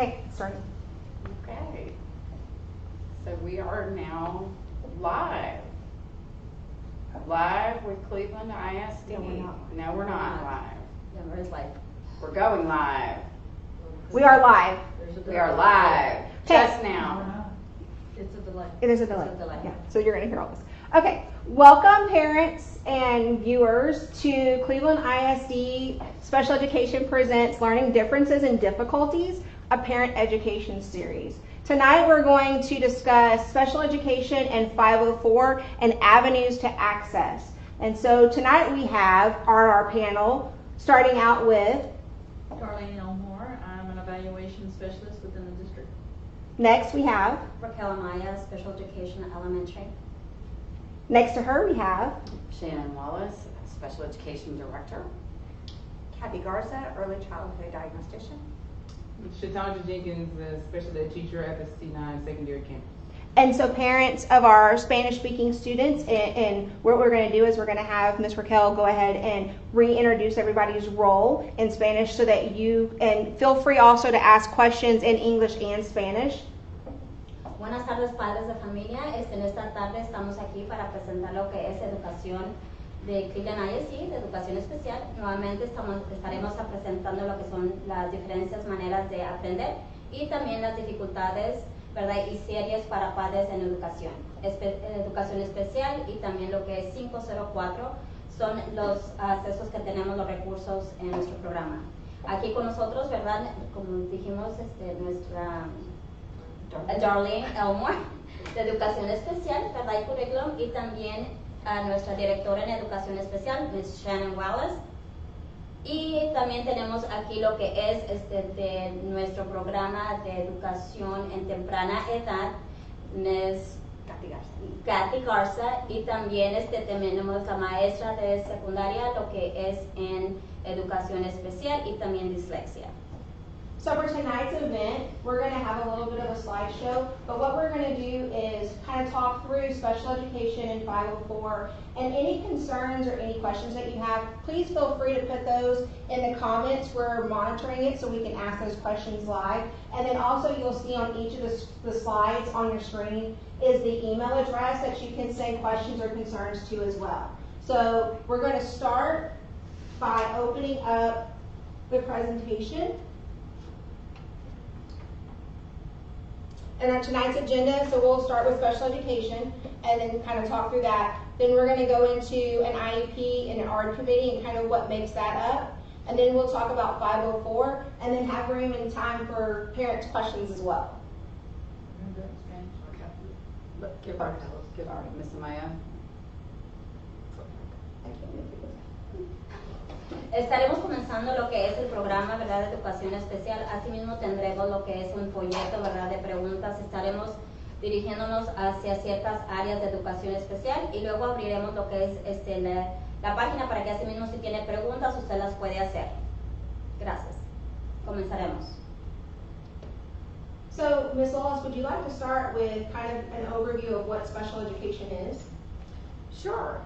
Okay, starting. Okay. So we are now live. Live with Cleveland ISD. No, we're not. No, we're not live. Yeah, where's live? We're going live. We are live. We are live. Okay. Just now. It's a delay. It is a delay. It's a delay. Yeah, so you're going to hear all this. Okay, welcome parents and viewers to Cleveland ISD Special Education Presents Learning Differences and Difficulties, a Parent Education Series. Tonight we're going to discuss special education and 504 and avenues to access. And so tonight we have our panel starting out with Darlene Elmore, I'm an evaluation specialist within the district. next we have Raquel Amaya, Special Education Elementary. next to her we have Shannon Wallace, Special Education Director. Kathy Garza, Early Childhood Diagnostician. Shatandra Jenkins, a special ed teacher at the C9 secondary campus. and so parents of our Spanish speaking students, and what we're going to do is we're going to have Ms. Raquel go ahead and reintroduce everybody's role in Spanish so that you, and feel free also to ask questions in English and Spanish. Buenas tardes, padres de familia. En esta tarde estamos aquí para presentar lo que es educación de Cleveland ISD, de educación especial. Nuevamente estaremos presentando lo que son las diferentes maneras de aprender y también las dificultades, ¿verdad? Y series para padres en educación. Educación especial y también lo que es 504 son los accesos que tenemos, los recursos en nuestro programa. Aquí con nosotros, ¿verdad? Como dijimos, nuestra Darlene Elmore, de Educación Especial, ¿verdad? Y Curriculum, y también a nuestra directora en Educación Especial, Ms. Shannon Wallace. Y también tenemos aquí lo que es de nuestro programa de educación en temprana edad, Ms. Kathy Garza, y también tenemos la maestra de secundaria, lo que es en educación especial y también dislexia. So for tonight's event, we're going to have a little bit of a slideshow, but what we're going to do is kind of talk through special education and 504, and any concerns or any questions that you have, please feel free to put those in the comments. We're monitoring it so we can ask those questions live, and then also you'll see on each of the slides on your screen is the email address that you can send questions or concerns to as well. So we're going to start by opening up the presentation. And on tonight's agenda, so we'll start with special education and then kind of talk through that. Then we're going to go into an IEP and an art committee and kind of what makes that up. And then we'll talk about 504 and then have room and time for parents' questions as well. Give our Miss Amaya. Estaremos comenzando lo que es el programa, ¿verdad?, de educación especial. Asimismo tendremos lo que es un folleto, ¿verdad?, de preguntas. Estaremos dirigiéndonos hacia ciertas áreas de educación especial y luego abriremos lo que es la página para que asimismo si tiene preguntas usted las puede hacer. Gracias. Comenzaremos. So, Ms. Wallace, would you like to start with kind of an overview of what special education is? Sure.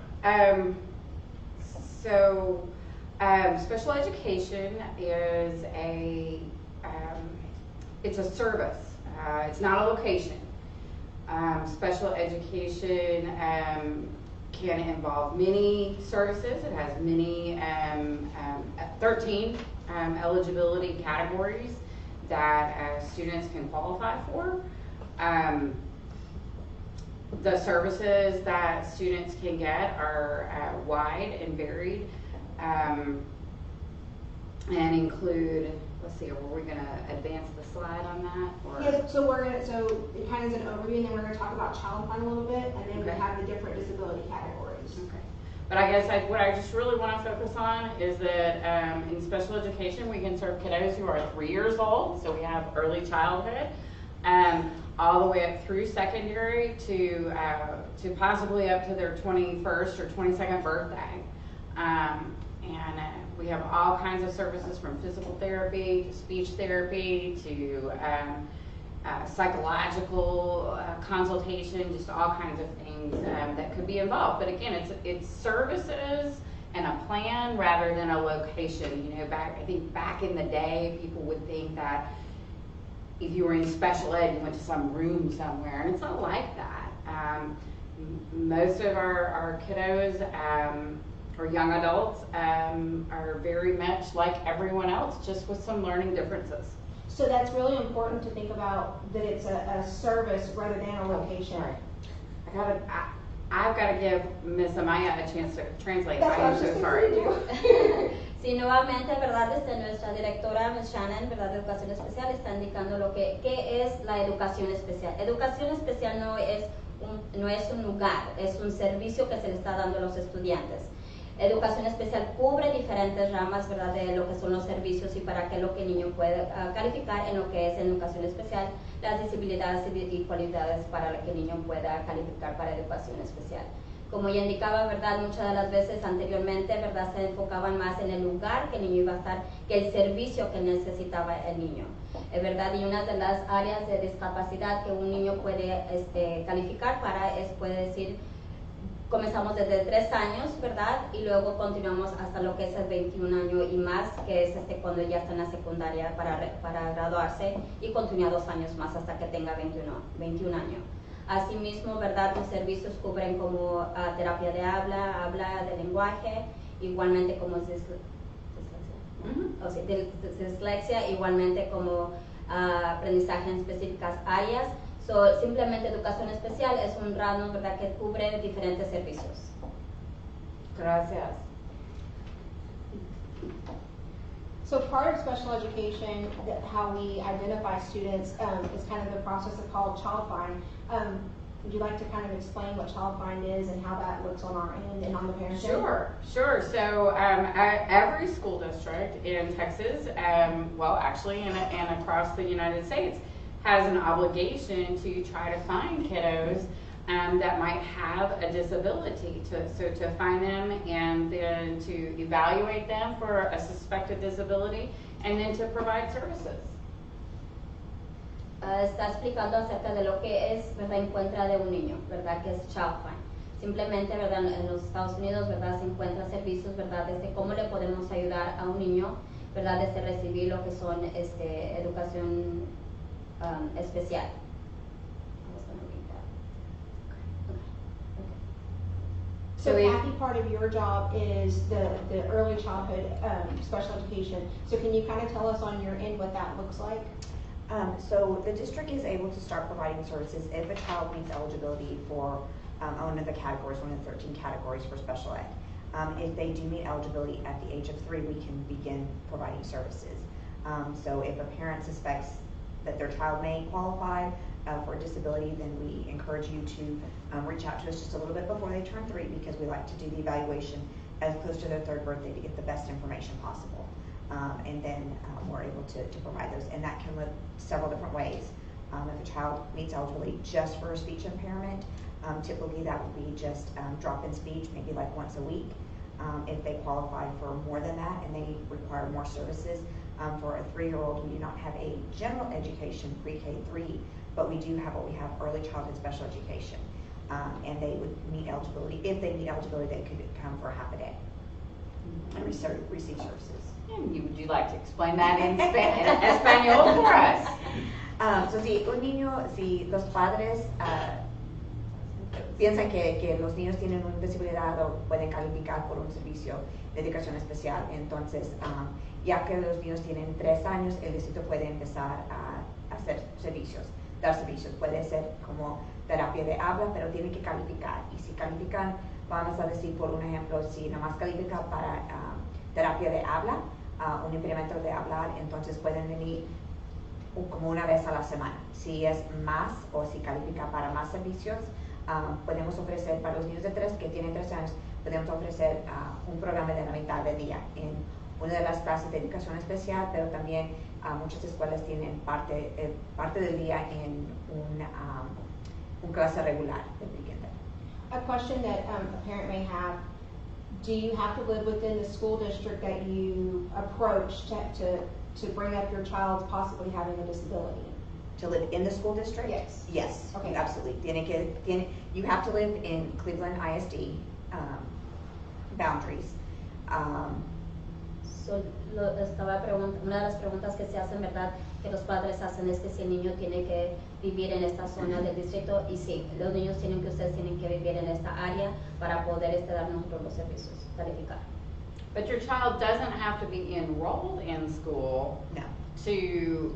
Special education is it's a service. It's not a location. Special education can involve many services. It has many 13 eligibility categories that students can qualify for. The services that students can get are wide and varied and include, let's see, were we going to advance the slide on that? Or? Yes, so it kind of is an overview and then we're going to talk about child plan a little bit and then we have the different disability categories. Okay. But I guess what I just really want to focus on is that in special education we can serve kiddos who are 3 years old, so we have early childhood, all the way up through secondary to possibly up to their 21st or 22nd birthday. We have all kinds of services from physical therapy to speech therapy to psychological consultation, just all kinds of things that could be involved. But again, it's services and a plan rather than a location. You know, I think back in the day, people would think that if you were in special ed, you went to some room somewhere, and it's not like that. Most of our kiddos or young adults are very much like everyone else, just with some learning differences. So that's really important to think about, that it's a service rather than a location. Right. I've got to give Miss Amaya a chance to translate. That's what I I am was so just sorry. going to do. Sí, nuevamente, ¿verdad? Nuestra directora, Ms. Shannon, ¿verdad? De Educación Especial, está indicando qué es la educación especial. Educación especial no es un lugar, es un servicio que se le está dando a los estudiantes. Educación especial cubre diferentes ramas, ¿verdad? De lo que son los servicios y para qué lo que el niño puede calificar en lo que es educación especial, las disabilidades y cualidades para lo que el niño pueda calificar para educación especial. Como ya indicaba, ¿verdad? Muchas de las veces anteriormente, ¿verdad? Se enfocaban más en el lugar que el niño iba a estar, que el servicio que necesitaba el niño, ¿verdad? Y una de las áreas de discapacidad que un niño puede calificar para puede decir, comenzamos desde 3 años, ¿verdad? Y luego continuamos hasta lo que es el 21 años y más, que es cuando ya está en la secundaria para graduarse, y continúa 2 años más hasta que tenga 21 años. Asimismo, ¿verdad? Los servicios cubren como terapia de habla de lenguaje, igualmente como dislexia, igualmente como aprendizaje en específicas áreas. Simplemente educación especial es un rango, ¿verdad? Que cubre diferentes servicios. Gracias. So part of special education, how we identify students, is kind of the process called child find. Would you like to kind of explain what child find is and how that looks on our end and on the parents' end? Sure. So every school district in Texas, well, actually, and across the United States, has an obligation to try to find kiddos that might have a disability, to find them and then to evaluate them for a suspected disability and then to provide services. Está explicando acerca de lo que es, ¿verdad? Encuentra de un niño, ¿verdad? Que es child find. Simplemente, ¿verdad? En los Estados Unidos, ¿verdad? Se encuentran servicios, ¿verdad? Desde cómo le podemos ayudar a un niño, ¿verdad? Desde recibir lo que son educación especial. So Kathy, part of your job is the early childhood special education. So can you kind of tell us on your end what that looks like? So the district is able to start providing services if a child meets eligibility for one of the categories, one of the 13 categories for special ed. If they do meet eligibility at the age of 3, we can begin providing services. So if a parent suspects that their child may qualify for a disability, then we encourage you to reach out to us just a little bit before they turn 3, because we like to do the evaluation as close to their 3rd birthday to get the best information possible. And then we're able to provide those, and that can look several different ways. If a child meets eligibility just for a speech impairment, typically that would be just drop-in speech, maybe like once a week. If they qualify for more than that and they require more services, for a 3-year-old, we do not have a general education pre-K3, but we do have what we have early childhood special education, and they would meet eligibility. If they meet eligibility, they could come for half a day and receive services. Would you like to explain that in Espanol for us? So si los padres piensan que los niños tienen una disabilidad o pueden calificar por un servicio de educación especial, entonces ya que los niños tienen 3 años, el distrito puede empezar a hacer dar servicios. Puede ser como terapia de habla, pero tienen que calificar. Y si califican, vamos a decir, por un ejemplo, si nada más califica para terapia de habla, un impedimento de hablar, entonces pueden venir como una vez a la semana. Si es más o si califica para más servicios, podemos ofrecer para los niños de 3 que tienen 3 años, podemos ofrecer un programa de la mitad del día en una de las clases de educación especial, pero también muchas escuelas tienen parte del día en una clase regular de beginner. A question that a parent may have: do you have to live within the school district that you approach to bring up your child possibly having a disability? To live in the school district? Yes. Yes, Okay. Absolutely. You have to live in Cleveland ISD boundaries. Una de las preguntas que se hacen, ¿verdad? Que los padres hacen es que si el niño tiene que vivir en esta zona del distrito, y sí, los niños ustedes tienen que vivir en esta área para poder dar nosotros los servicios, calificar. But your child doesn't have to be enrolled in school No. to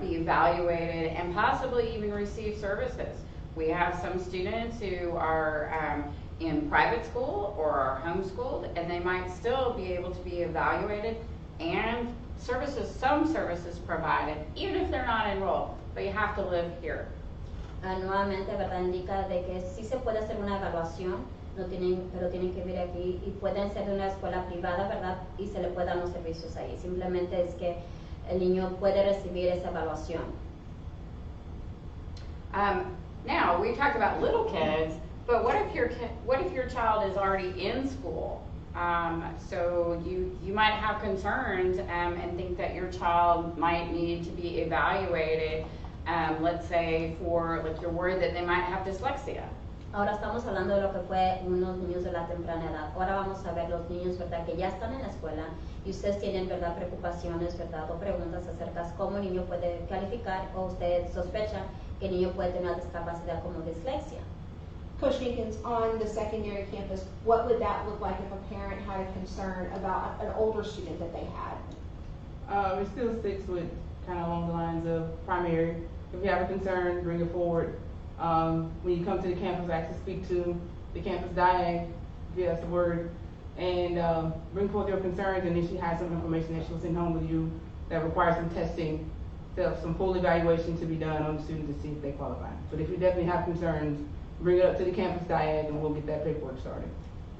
be evaluated and possibly even receive services. We have some students who are in private school or are homeschooled, and they might still be able to be evaluated and some services provided, even if they're not enrolled, but you have to live here. Nuevamente, ¿verdad? Indica de que sí se puede hacer una evaluación, pero tienen que vivir aquí, y pueden ser de una escuela privada, ¿verdad? Y se le pueden dar los servicios ahí. Simplemente es que el niño puede recibir esa evaluación. Now we talked about little kids, but what if your child is already in school? So you might have concerns and think that your child might need to be evaluated. Let's say you're worried that they might have dyslexia. Ahora estamos hablando de lo que fue unos niños de la temprana edad. Ahora vamos a ver los niños, ¿verdad? Que ya están en la escuela y ustedes tienen, ¿verdad? Preocupaciones, ¿verdad? O preguntas acerca de cómo el niño puede calificar, o usted sospecha que el niño puede tener una discapacidad como dislexia. Coach Jenkins, on the secondary campus, what would that look like if a parent had a concern about an older student that they had? It still sticks with kind of along the lines of primary. If you have a concern, bring it forward. When you come to the campus, actually speak to the campus diag, if that's the word, and bring forth your concerns, and then she has some information that she'll send home with you that requires some testing, some full evaluation to be done on the student to see if they qualify. But if you definitely have concerns, bring it up to the campus diag and we'll get that paperwork started.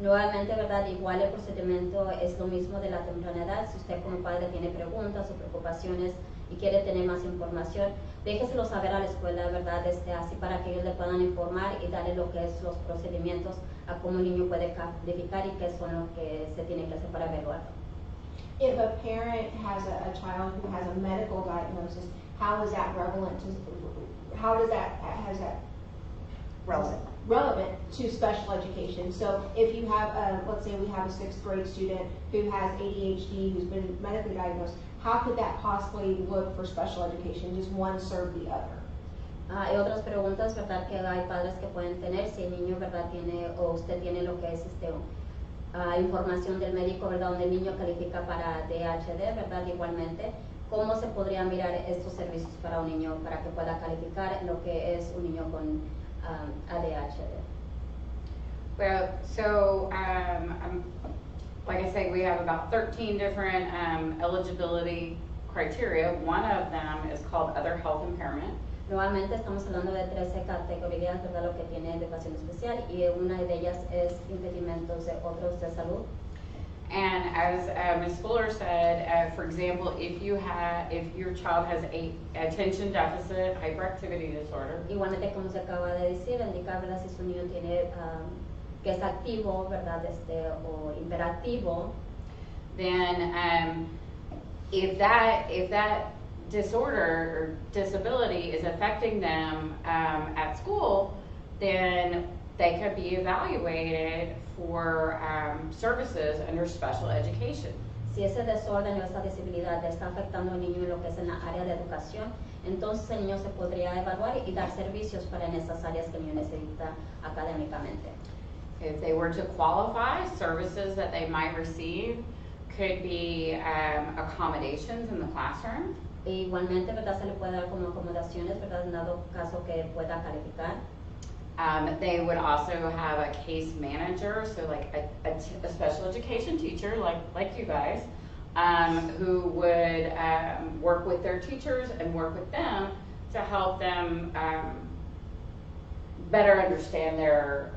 Nuevamente, ¿verdad? Igual el procedimiento es lo mismo de la temprana edad. Si usted como padre tiene preguntas o preocupaciones y quiere tener más información, déjeselo saber a la escuela, ¿verdad? Así para que ellos le puedan informar y darle lo que es los procedimientos a cómo el niño puede calificar y qué son lo que se tiene que hacer para evaluarlo. If a parent has a child who has a medical diagnosis, how is that relevant to special education? So if you have let's say we have a 6th grade student who has ADHD, who's been medically diagnosed, how could that possibly look for special education? Does one serve the other? Hay otras preguntas, ¿verdad? Que hay padres que pueden tener si el niño, ¿verdad? Tiene, o usted tiene lo que es información del médico, ¿verdad? Donde el niño califica para DHD, ¿verdad? Igualmente, ¿cómo se podría mirar estos servicios para un niño para que pueda calificar lo que es un niño con ADHD? Well, so like I say, we have about 13 different eligibility criteria. One of them is called other health impairment. Nuevamente estamos hablando de 13 categorías, ¿verdad? Lo que tiene educación especial, y una de ellas es impedimentos de otros de salud. And as Ms. Fuller said, for example, if your child has a attention deficit hyperactivity disorder. Igualmente, como se acaba de decir, indica, ¿verdad? Si su niño tiene que es activo, ¿verdad? O hiperactivo. Then if that disorder or disability is affecting them at school, then they could be evaluated for services under special education. Si ese desorden o esa disabilidad está afectando al niño en lo que es en la área de educación, entonces el niño se podría evaluar y dar servicios para en esas áreas que el niño necesita académicamente. If they were to qualify, services that they might receive could be accommodations in the classroom. Igualmente, ¿verdad? Se le puede dar como acomodaciones, ¿verdad? En dado caso que pueda calificar. They would also have a case manager, so like a special education teacher, like you guys, who would work with their teachers and work with them to help them better understand their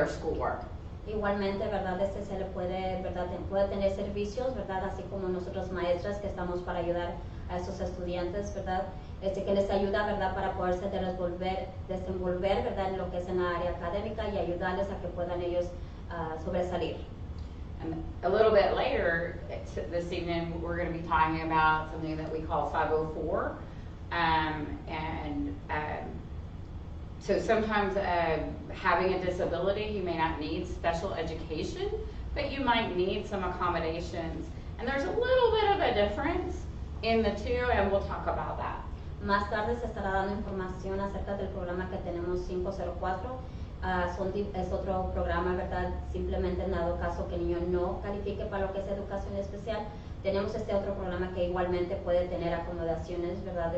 schoolwork. Igualmente, ¿verdad? Se le puede, ¿verdad? Puede tener servicios, ¿verdad? Así como nosotros maestras que estamos para ayudar a esos estudiantes, ¿verdad? Que les ayuda, ¿verdad? Para poderse desenvolver, ¿verdad? En lo que es en la área académica y ayudarles a que puedan ellos sobresalir. And a little bit later this evening, we're going to be talking about something that we call 504. So sometimes having a disability, you may not need special education, but you might need some accommodations And there's a little bit of a difference in the two, and we'll talk about that. Más tarde se estará dando información acerca del programa que tenemos 504. Es otro programa, ¿verdad? Simplemente en dado caso que el niño no califique para lo que es educación especial, tenemos este otro programa que igualmente puede tener acomodaciones, ¿verdad?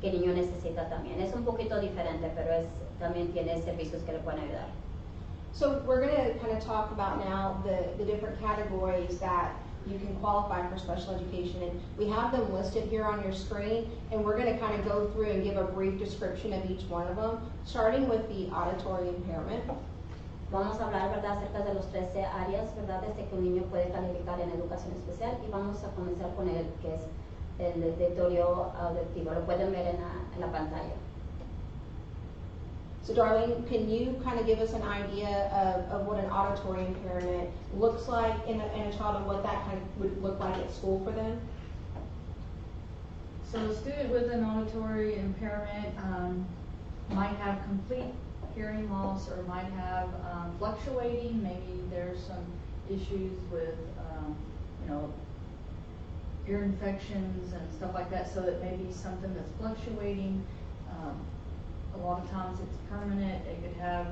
Que el niño necesita también. Es un poquito diferente, pero también tiene servicios que le pueden ayudar. So we're going to kind of talk about now the different categories that you can qualify for special education, and we have them listed here on your screen, and we're going to kind of go through and give a brief description of each one of them, starting with the auditory impairment. Vamos a hablar, ¿verdad?, acerca de los 13 áreas, ¿verdad?, desde que un niño puede calificar en educación especial, y vamos a comenzar con el que es el auditorio auditivo. Lo pueden ver en la pantalla. So Darlene, can you kind of give us an idea of what an auditory impairment looks like in a child, and what that kind of would look like at school for them? So a student with an auditory impairment might have complete hearing loss, or might have fluctuating. Maybe there's some issues with, ear infections and stuff like that. So it may be something that's fluctuating. A lot of times it's permanent. It could have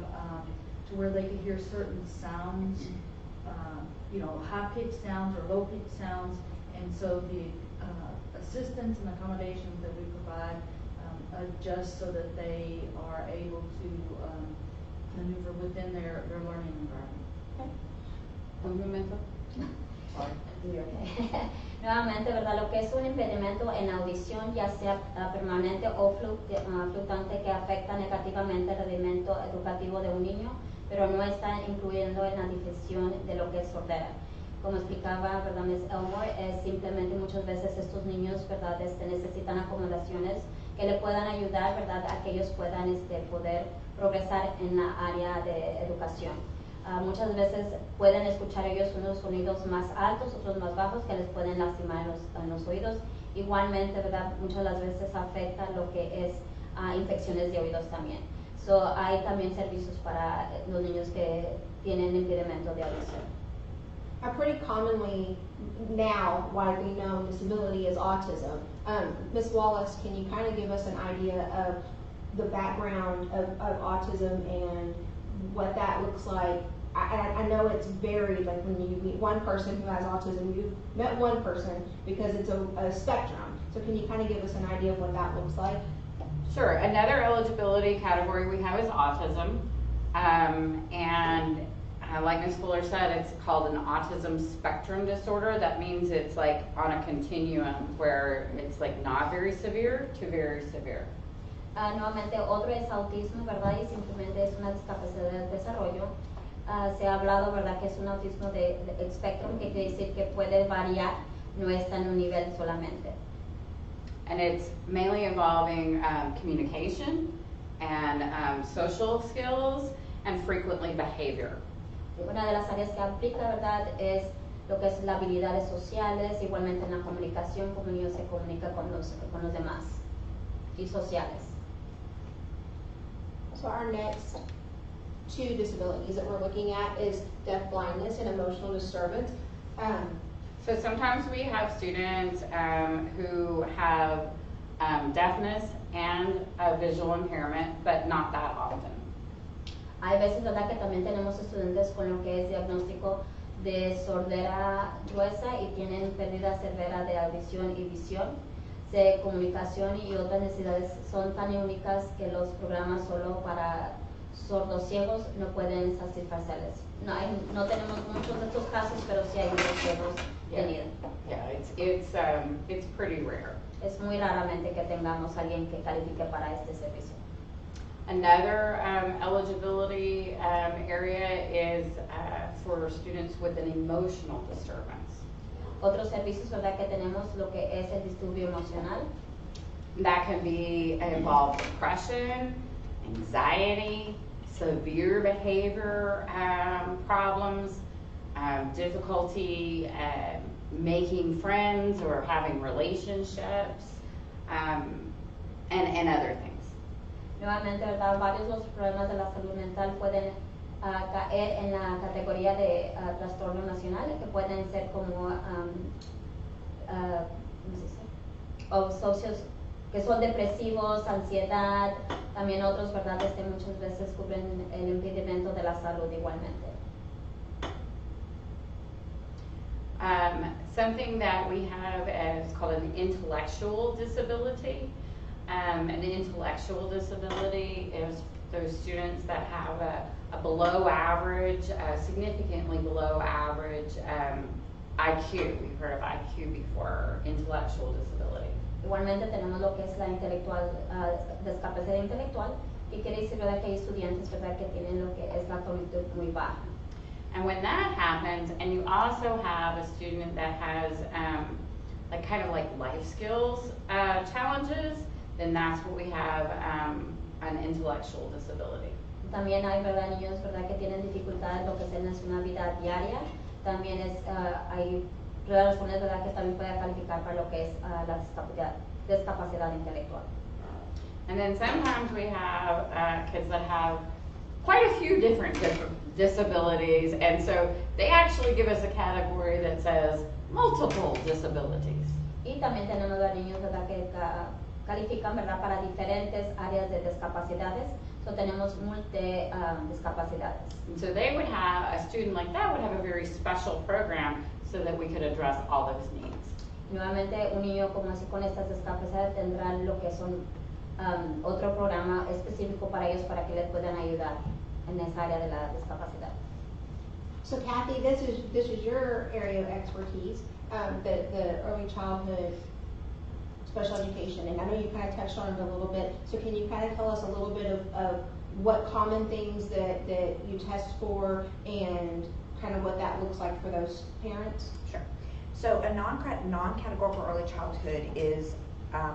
to where they could hear certain sounds, high-pitched sounds or low-pitched sounds, and so the assistance and accommodations that we provide adjust so that they are able to maneuver within their learning environment. Un momento. Nuevamente, ¿verdad? Lo que es un impedimento en la audición, ya sea permanente o fluctuante, que afecta negativamente el rendimiento educativo de un niño, pero no está incluyendo en la definición de lo que es sordera. Como explicaba, ¿verdad, Ms. Elmore, es simplemente muchas veces estos niños, ¿verdad?, necesitan acomodaciones que le puedan ayudar, ¿verdad?, a que ellos puedan poder progresar en la área de educación. Muchas veces pueden escuchar ellos unos sonidos más altos, otros más bajos, que les pueden lastimar en los oídos. Igualmente, ¿verdad?, muchas de las veces afecta lo que es infecciones de oídos también. So, hay también servicios para los niños que tienen impedimento de audición. A pretty commonly now widely known disability is autism. Ms. Wallace, can you kind of give us an idea of the background of autism and what that looks like? I know it's varied, like when you meet one person who has autism, you've met one person because it's a spectrum. So can you kind of give us an idea of what that looks like? Sure. Another eligibility category we have is autism. And like Ms. Fuller said, it's called an autism spectrum disorder. That means it's like on a continuum where it's like not very severe to very severe. Nuevamente, otro es autismo, ¿verdad? Y simplemente es una discapacidad del desarrollo. Se ha hablado, ¿verdad?, que es un autismo de spectrum, que quiere decir que puede variar, no está en un nivel solamente. And it's mainly involving communication and social skills and frequently behavior. Una de las áreas que aplica, ¿verdad?, es lo que es las habilidades sociales, igualmente en la comunicación, como el niño se comunica con los demás, y sociales. So our next two disabilities that we're looking at is deaf blindness and emotional disturbance. So sometimes we have students who have deafness and a visual impairment, but not that often. Hay veces, ¿verdad?, que también tenemos estudiantes con lo que es diagnóstico de sordera gruesa y tienen pérdida severa de audición y visión. De comunicación y otras necesidades son tan únicas que los programas solo para sordos ciegos no pueden satisfacerles. No tenemos muchos de estos casos, pero sí hay muchos ciegos tenidos. Yeah, it's pretty rare. Es muy raramente que tengamos alguien que califique para este servicio. Another eligibility area is for students with an emotional disturbance. Otros servicios, ¿verdad?, que tenemos lo que es el disturbio emocional. That can be involve depression, anxiety, severe behavior problems, difficulty making friends or having relationships, and other things. Nuevamente, ¿verdad?, varios de los problemas de la salud mental pueden caer en la categoría de trastorno emocional, que pueden ser como ¿cómo se dice? O socios que son depresivos, ansiedad, también otros, ¿verdad? Muchas veces cubren el impedimento de la salud igualmente. Something that we have is called an intellectual disability. An intellectual disability is those students that have a below average, significantly below average IQ. We've heard of IQ before, intellectual disability. Igualmente tenemos lo que es la discapacidad intelectual, que quiere decir, ¿verdad?, que hay estudiantes, ¿verdad?, que tienen lo que es la cognitud muy baja. And when that happens, and you also have a student that has like kind of like life skills challenges, then that's what we have an intellectual disability. También hay, ¿verdad?, niños, ¿verdad?, que tienen dificultades lo que es en su vida diaria. También hay razones, ¿verdad?, que también puede calificar para lo que es la discapacidad intelectual. And then sometimes we have kids that have quite a few different disabilities, and so they actually give us a category that says multiple disabilities. Y también tenemos a niños, ¿verdad?, que califican, ¿verdad?, para diferentes áreas de discapacidades. So tenemos discapacidades. And so they would have, a student like that would have a very special program so that we could address all those needs. Nuevamente, un niño como así con estas discapacidades tendrá lo que son otro programa específico para ellos para que les puedan ayudar en esa área de la discapacidad. So Kathy, this is your area of expertise, the early childhood special education, and I know you kind of touched on it a little bit. So can you kind of tell us a little bit of what common things that you test for and kind of what that looks like for those parents? Sure. So a non-categorical early childhood is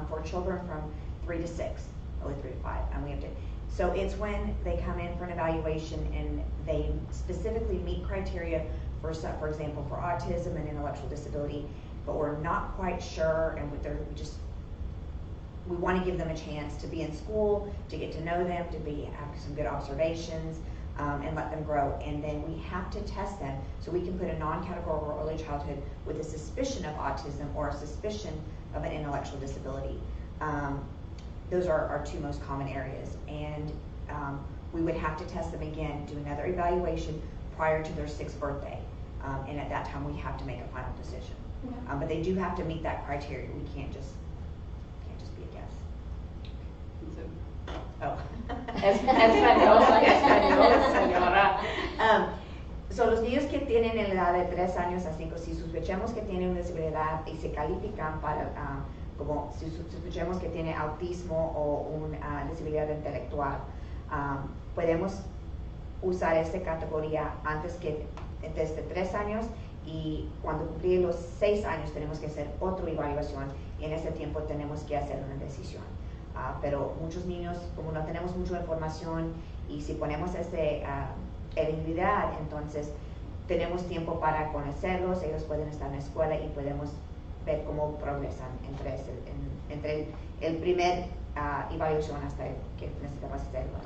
for children from 3 to 6, only 3 to 5, and we have to. So it's when they come in for an evaluation and they specifically meet criteria for example, for autism and intellectual disability, but we're not quite sure, and we want to give them a chance to be in school, to get to know them, to have some good observations, and let them grow. And then we have to test them so we can put a non-categorical early childhood with a suspicion of autism or a suspicion of an intellectual disability. Those are our two most common areas. And we would have to test them again, do another evaluation prior to their 6th birthday. And at that time we have to make a final decision. Okay. But they do have to meet that criteria. We can't just be a guess. Oh. So los niños que tienen en la edad de 3 años a 5, si sospechamos que tienen una disabilidad y se califican para, como si sospechamos que tiene autismo o una disabilidad intelectual, podemos usar esta categoría desde 3 años, y cuando cumplir los 6 años tenemos que hacer otra evaluación, y en ese tiempo tenemos que hacer una decisión. Pero muchos niños, como no tenemos mucha información, y si ponemos elegibilidad, entonces tenemos tiempo para conocerlos, ellos pueden estar en la escuela y podemos ver cómo progresan entre el primer evaluación hasta que necesitamos hacerlo.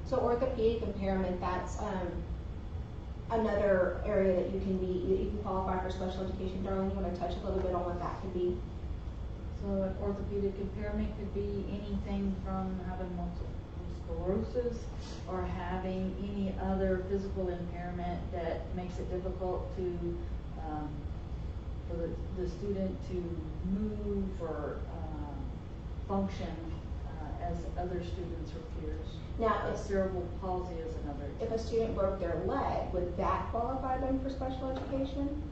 So orthopedic impairment, that's another area that you can qualify for special education. Darlene, you want to touch a little bit on what that could be? So an orthopedic impairment could be anything from having multiple sclerosis or having any other physical impairment that makes it difficult for the student to move or function as other students or peers. Now, Cerebral palsy is another example. if a student broke their leg, would that qualify them for special education?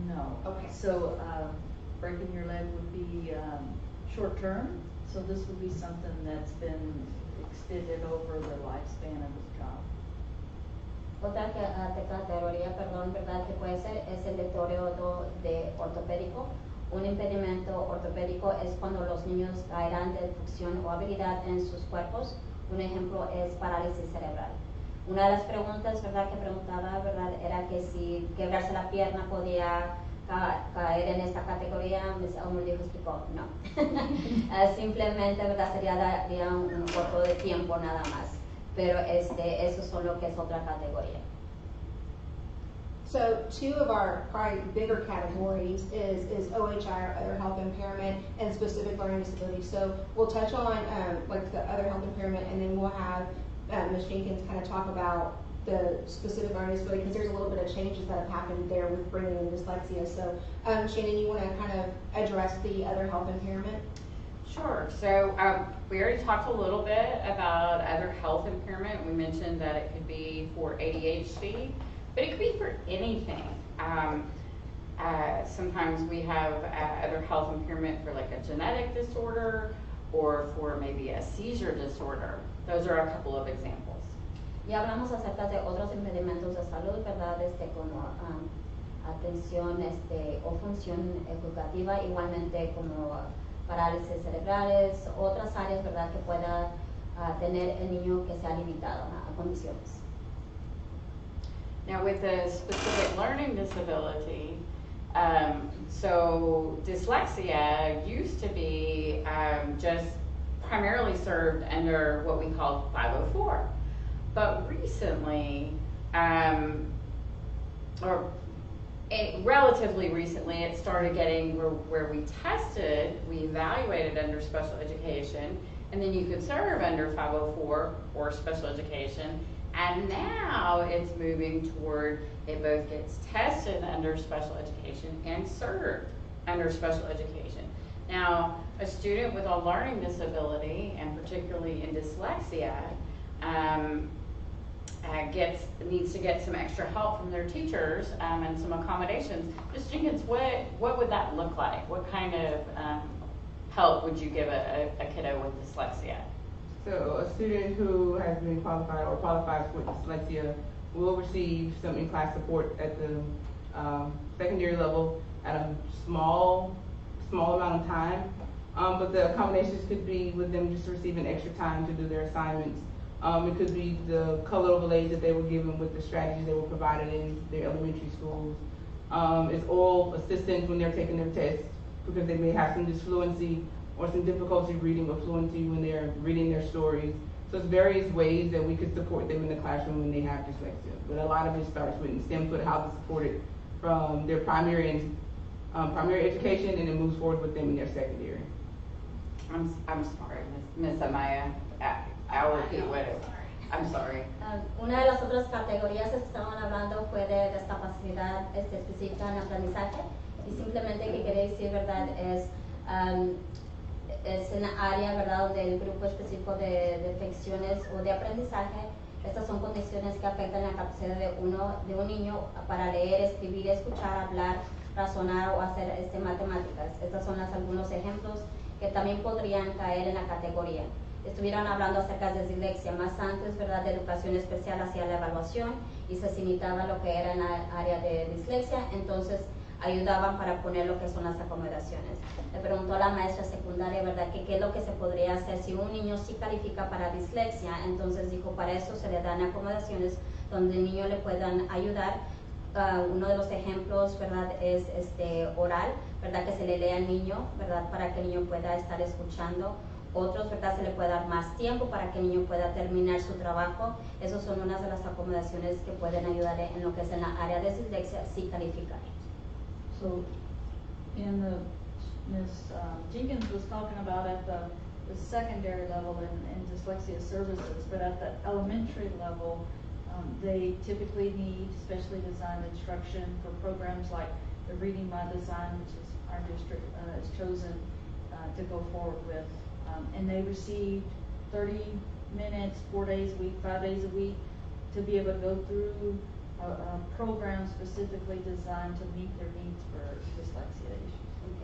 No. Okay. So breaking your leg would be short term. So this would be something that's been extended over the lifespan of the child. Otra categoría, ¿verdad?, que puede ser es el deterioro de ortopédico. Un impedimento ortopédico es cuando los niños caerán de función o habilidad en sus cuerpos. Un ejemplo es parálisis cerebral. Una de las preguntas, ¿verdad?, que preguntaba, ¿verdad?, era que si quebrarse la pierna podía caer en esta categoría. Como dijo, explicó, no. Simplemente, ¿verdad?, daría un corto de tiempo nada más. Pero eso son lo que es otra categoría. So two of our probably bigger categories is OHI, or other health impairment, and specific learning disability. So we'll touch on like the other health impairment, and then we'll have Ms. Jenkins kind of talk about the specific learning disability, because there's a little bit of changes that have happened there with bringing in dyslexia. So Shannon, you want to kind of address the other health impairment? Sure. So we already talked a little bit about other health impairment. We mentioned that it could be for ADHD, but it could be for anything. Sometimes we have other health impairment for like a genetic disorder or for maybe a seizure disorder. Those are a couple of examples. Y hablamos acerca de otros impedimentos de salud, ¿verdad? Como atención o función educativa, igualmente como parálisis cerebrales, otras áreas, ¿verdad? Que pueda tener el niño que sea limitado a condiciones. Now with the specific learning disability, so dyslexia used to be just primarily served under what we call 504. But recently, relatively recently, it started getting where we tested, we evaluated under special education, and then you could serve under 504 or special education. And now it's moving toward it both gets tested under special education and served under special education. Now, a student with a learning disability, and particularly in dyslexia, needs to get some extra help from their teachers and some accommodations. Ms. Jenkins, what would that look like? What kind of help would you give a kiddo with dyslexia? So a student who has been qualified or qualifies with dyslexia will receive some in-class support at the secondary level at a small amount of time. But the accommodations could be with them just receiving extra time to do their assignments. It could be the color overlays that they were given with the strategies they were provided in their elementary schools. It's oral assistance when they're taking their tests, because they may have some disfluency or some difficulty reading or fluency when they're reading their stories. So it's various ways that we could support them in the classroom when they have dyslexia. But a lot of it starts with STEM foot, how to support it from their primary education, and it moves forward with them in their secondary. I'm sorry, Miss Amaya. I'll repeat what it. I'm sorry. Una de las otras categorías que estaban hablando fue de discapacidad específica en aprendizaje, y simplemente que quiere decir, ¿verdad? Es en área, ¿verdad? Donde el grupo específico de defecciones o de aprendizaje, estas son condiciones que afectan la capacidad de un niño para leer, escribir, escuchar, hablar, razonar o hacer matemáticas. Estos son algunos ejemplos que también podrían caer en la categoría. Estuvieron hablando acerca de dislexia más antes, ¿verdad? De educación especial hacia la evaluación, y se citaba lo que era en la área de dislexia, entonces ayudaban para poner lo que son las acomodaciones. Le preguntó a la maestra secundaria, ¿verdad? Que qué es lo que se podría hacer si un niño sí califica para dislexia. Entonces dijo, para eso se le dan acomodaciones donde el niño le puedan ayudar. Uno de los ejemplos, ¿verdad? Es oral, ¿verdad? Que se le lea al niño, ¿verdad? Para que el niño pueda estar escuchando. Otros, ¿verdad? Se le puede dar más tiempo para que el niño pueda terminar su trabajo. Esas son unas de las acomodaciones que pueden ayudar en lo que es en la área de dislexia, si calificar. So, Ms. Jenkins was talking about at the secondary level in dyslexia services, but at the elementary level, they typically need specially designed instruction for programs like the Reading by Design, which is our district has chosen to go forward with. And they received 30 minutes, 4 days a week, 5 days a week, to be able to go through a program specifically designed to meet their needs for dyslexia issues.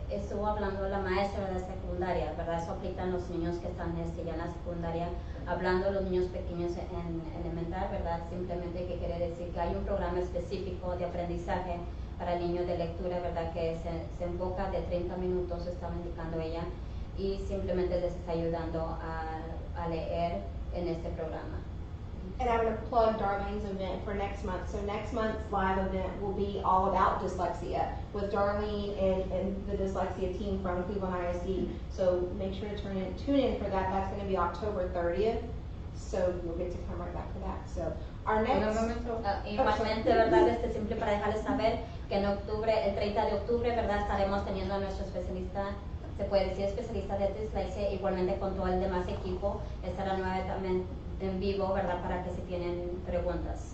Estuvo hablando la maestra de secundaria, ¿verdad? Eso aplica a los niños que están ya en la secundaria, hablando a los niños pequeños en elemental, ¿verdad? Simplemente que quiere decir que hay un programa específico de aprendizaje para el niño de lectura, ¿verdad? Que se enfoca de 30 minutos, estaba indicando ella, y simplemente les está ayudando a leer en este programa. And I'm going to plug Darlene's event for next month. So next month's live event will be all about dyslexia with Darlene and the dyslexia team from Cleveland ISD. So make sure to tune in for that. That's going to be October 30th. So you'll get to come right back to that. So our Un next. momento. Igualmente, ¿verdad? Simple para dejarles saber que en octubre, el 30 de octubre, ¿verdad? Estaremos teniendo a nuestro especialista, se puede decir especialista de dislexia, igualmente con todo el demás equipo, estará nuevamente en vivo, ¿verdad? Para que si tienen preguntas.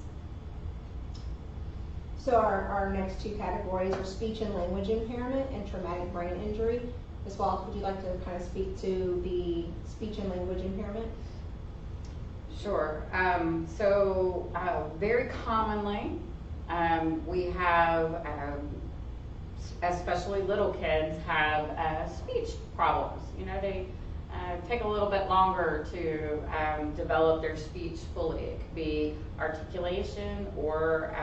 So our next two categories are speech and language impairment and traumatic brain injury. Ms. Wallace, would you like to kind of speak to the speech and language impairment? Sure. Very commonly, we have, especially little kids, have speech problems. You know, they take a little bit longer to develop their speech fully. It could be articulation or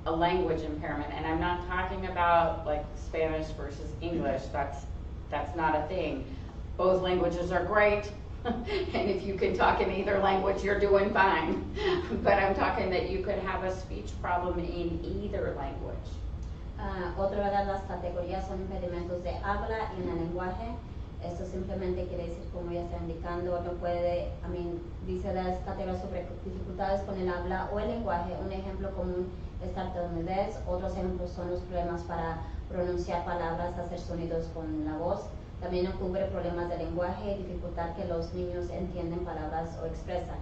a language impairment. And I'm not talking about like Spanish versus English. That's not a thing. Both languages are great. And if you can talk in either language, you're doing fine. But I'm talking that you could have a speech problem in either language. Otra de las categorías son impedimentos de habla y en el lenguaje. Esto simplemente quiere decir, como ya está indicando, no puede, dice las categorías sobre dificultades con el habla o el lenguaje. Un ejemplo común es tartamudez. Otros ejemplos son los problemas para pronunciar palabras, hacer sonidos con la voz. También ocurre problemas de lenguaje y dificultad que los niños entienden palabras o expresan.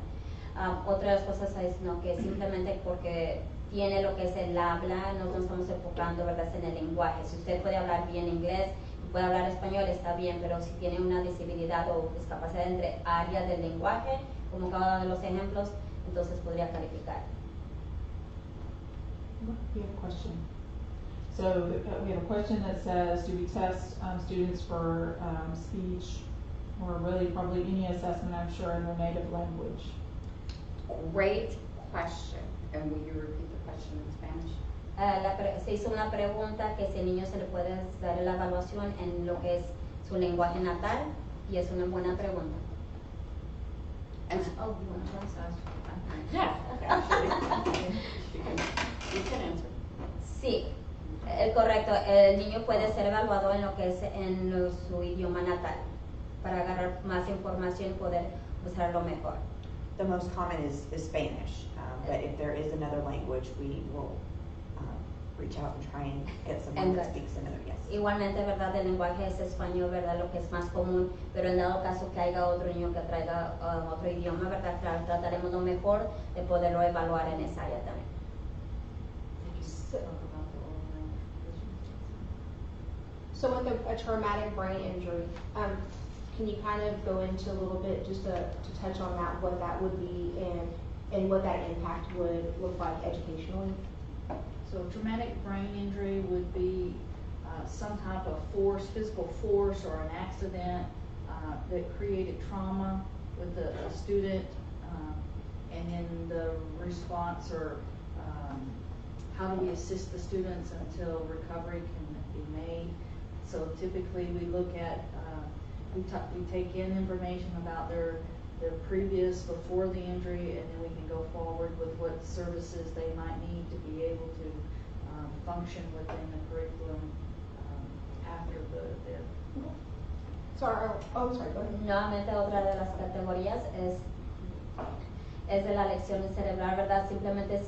Otras cosas es ¿no? que simplemente porque tiene lo que es el habla, no nos estamos enfocando ¿verdad? En el lenguaje. Si usted puede hablar bien inglés, puede hablar español, está bien, pero si tiene una disabilidad o discapacidad entre áreas del lenguaje, como cada uno de los ejemplos, entonces podría calificar. You have a question. So we have a question that says, do we test students for speech or really probably any assessment, I'm sure, in their native language? Great question. And will you repeat the question in Spanish? Se hizo una pregunta que si al niño se le puede dar la evaluación en lo que es su lenguaje natal y es una buena pregunta. And Oh, you want to answer? yeah, actually, you can answer. Sí, correcto. El niño puede ser evaluado en lo que es su idioma natal para agarrar más información y poder usarlo mejor. The most common is Spanish, but if there is another language, we will reach out and try and get someone that speaks another, yes. Igualmente, ¿verdad? El lenguaje es español, ¿verdad? Lo que es más común, pero en dado caso que haya otro niño que traiga otro idioma, ¿verdad? Trataremos lo mejor de poderlo evaluar en esa área también. So with a traumatic brain injury, can you kind of go into a little bit just to touch on that, what that would be and what that impact would look like educationally? So traumatic brain injury would be some type of force, physical force or an accident that created trauma with a student, and then the response or how do we assist the students until recovery can be made. So typically we look at, we take in information about their previous, before the injury, and then we can go forward with what services they might need to be able to function within the curriculum after the event. Sorry, oh, sorry, go ahead. Nuevamente otra de las categorías es de la lección cerebral, ¿verdad? Simplemente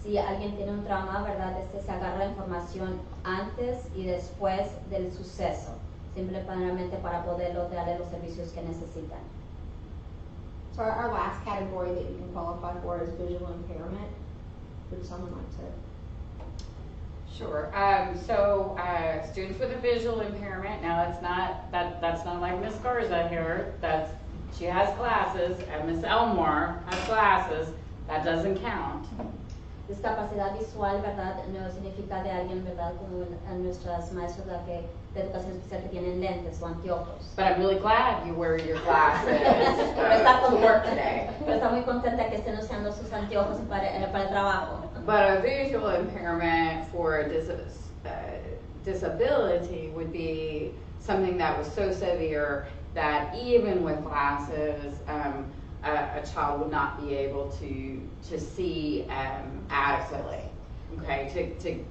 si alguien tiene un trauma, ¿verdad? Se agarra la información antes y después del suceso, simplemente para poderlo darle los servicios que necesitan. So our last category that you can qualify for is visual impairment. Would someone like to? Sure. Students with a visual impairment. Now that's not like Miss Garza here. She has glasses, and Miss Elmore has glasses. That doesn't count. Discapacidad visual, ¿verdad? No significa de alguien, ¿verdad? Como nuestras maestras de educación especial que tienen lentes o anteojos. But I'm really glad you wear your glasses Pero está to work today. Pero está muy contenta que estén usando sus anteojos para el trabajo. But a visual impairment for a disability would be something that was so severe that even with glasses, a child would not be able to see adequately, okay, to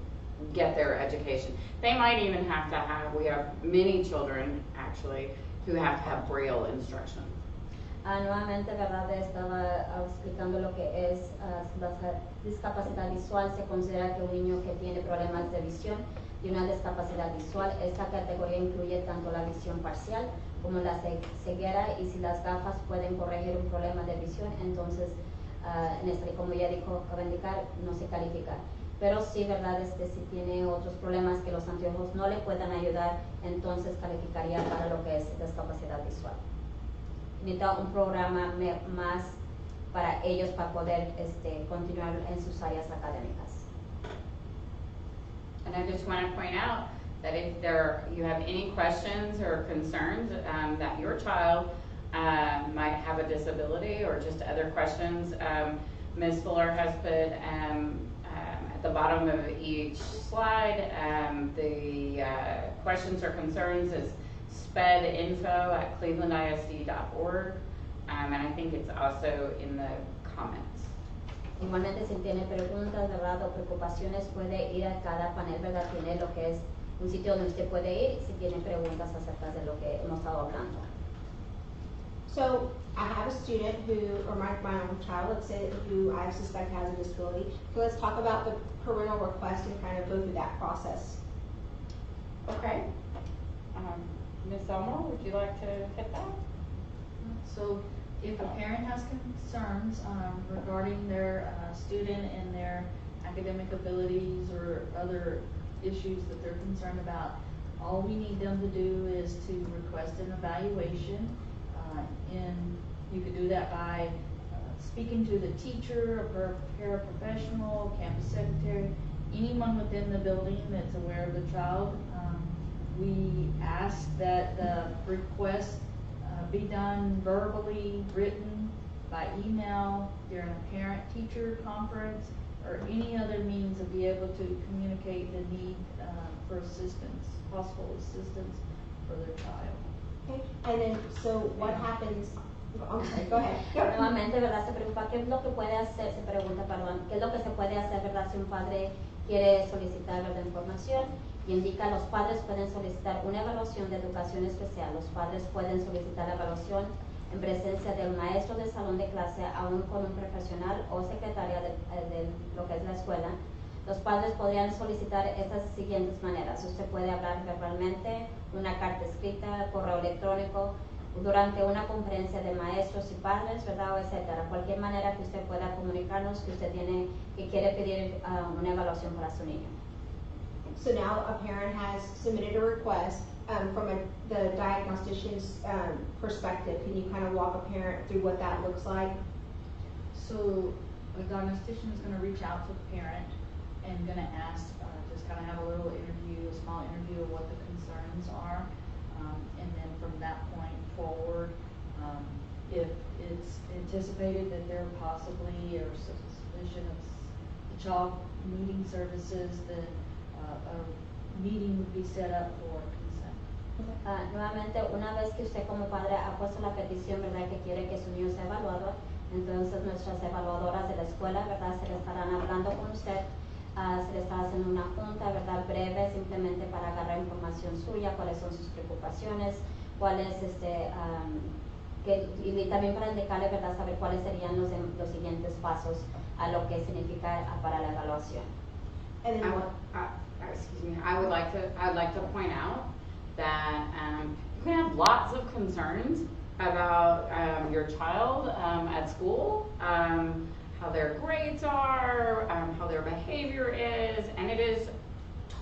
get their education. They might even have to have, we have many children actually who have to have Braille instruction. Nuevamente, ¿verdad? Estaba explicando lo que es discapacidad visual. Se considera que un niño que tiene problemas de visión y una discapacidad visual, esta categoría incluye tanto la visión parcial como la ceguera, y si las gafas pueden corregir un problema de visión, entonces, como ya dijo, acaba de indicar, no se califica. Pero sí, ¿verdad? Si tiene otros problemas que los anteojos no le puedan ayudar, entonces calificaría para lo que es discapacidad visual. Necesita un programa más para ellos para poder continuar en sus áreas académicas. And I just want to point out that if you have any questions or concerns that your child might have a disability or just other questions, Ms. Fuller has put at the bottom of each slide the questions or concerns is spedinfo@clevelandisd.org, and I think it's also in the comments. Igualmente, si tiene preguntas, ¿verdad? O preocupaciones, puede ir a cada panel, ¿verdad? Tiene lo que es un sitio donde usted puede ir si tiene preguntas acerca de lo que hemos estado hablando. So I have a student or my own child, let's say, who I suspect has a disability. So let's talk about the parental request and kind of go through that process. Okay. Ms. Elmore, would you like to hit that? So if a parent has concerns regarding their student and their academic abilities or other issues that they're concerned about, all we need them to do is to request an evaluation. And you could do that by speaking to the teacher, a paraprofessional, campus secretary, anyone within the building that's aware of the child. We ask that the request be done verbally, written, by email, during a parent-teacher conference, or any other means of be able to communicate the need for assistance, possible assistance for their child. Okay. And then, so what happens? I'm sorry, go ahead. Nuevamente, ¿verdad? Se preocupa qué es lo que puede hacer, se pregunta, perdón, qué es lo que se puede hacer, ¿verdad? Si un padre quiere solicitar, ¿verdad?, información, y indica los padres pueden solicitar una evaluación de educación especial. Los padres pueden solicitar evaluación en presencia del maestro del salón de clase, aún con un profesional o secretaria de lo que es la escuela. Los padres podrían solicitar estas siguientes maneras. Usted puede hablar verbalmente, una carta escrita, correo electrónico, durante una conferencia de maestros y padres, ¿verdad?, o etcétera. Cualquier manera que usted pueda comunicarnos que usted quiere pedir una evaluación para su niño. So now a parent has submitted a request from the diagnostician's perspective. Can you kind of walk a parent through what that looks like? So a diagnostician is going to reach out to the parent and going to ask, just kind of have a little interview, a small interview of what the concerns are. And then from that point forward, if it's anticipated that there possibly or suspicion of the child needing services, then a meeting would be set up for consent. Nuevamente, una vez que usted como padre ha puesto la petición, ¿verdad?, que quiere que su niño sea evaluado, entonces nuestras evaluadoras de la escuela, ¿verdad?, se le estarán hablando con usted. Se le está haciendo una junta, ¿verdad?, breve, simplemente para agarrar información suya, cuáles son sus preocupaciones, cuáles, y también para indicarle, ¿verdad?, saber cuáles serían los siguientes pasos a lo que significa para la evaluación. And then Excuse me. I'd like to point out that you can have lots of concerns about your child at school. How their grades are, how their behavior is, and it is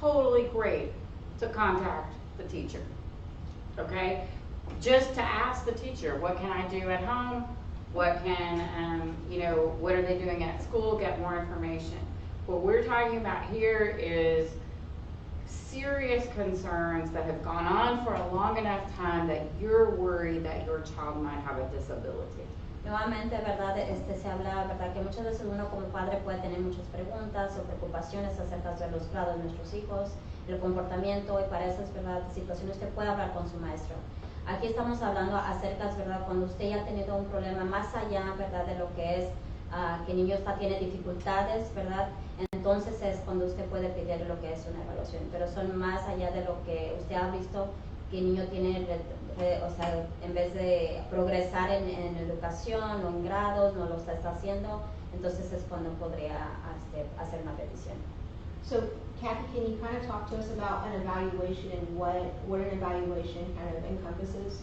totally great to contact the teacher, okay? Just to ask the teacher, what can I do at home? What are they doing at school? Get more information. What we're talking about here is serious concerns that have gone on for a long enough time that you're worried that your child might have a disability. Nuevamente, ¿verdad? Se habla, ¿verdad?, que muchas veces uno como padre puede tener muchas preguntas o preocupaciones acerca de los grados de nuestros hijos, el comportamiento, y para esas, ¿verdad?, situaciones usted puede hablar con su maestro. Aquí estamos hablando acerca, ¿verdad?, cuando usted ya ha tenido un problema más allá, ¿verdad?, de lo que es que el niño tiene dificultades, ¿verdad?, entonces es cuando usted puede pedir lo que es una evaluación, pero son más allá de lo que usted ha visto que el niño tiene, o sea, en vez de progresar en educación o en grados, no lo está haciendo, entonces es cuando podría hacer una petición. So, Kathy, can you kind of talk to us about an evaluation and what an evaluation kind of encompasses?